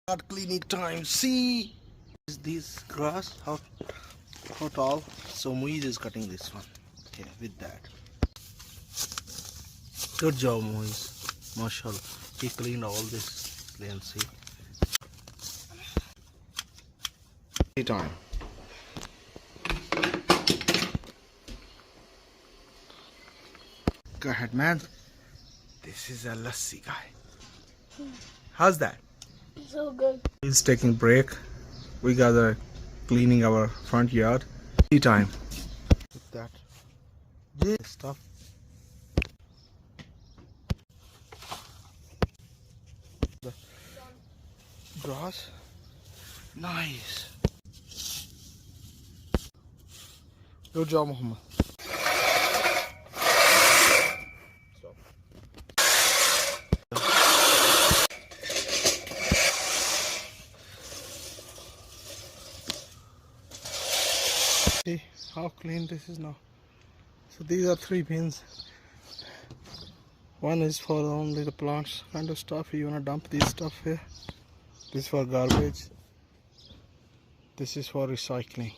Start cleaning time. See, is this grass how tall? So Moiz is cutting this one. Yeah, with that. Good job, Moiz. Mashallah. He cleaned all this land. See. Time. Go ahead, man. This is a lassi guy. How's that? So good. He's taking break. We got cleaning our front yard. Tea time. With that. This stuff. The grass. Nice. Good job, Muhammad. Stop. See how clean this is now. So these are 3 bins. One is for only the plants kind of stuff. You wanna dump this stuff here. This is for garbage. This is for recycling.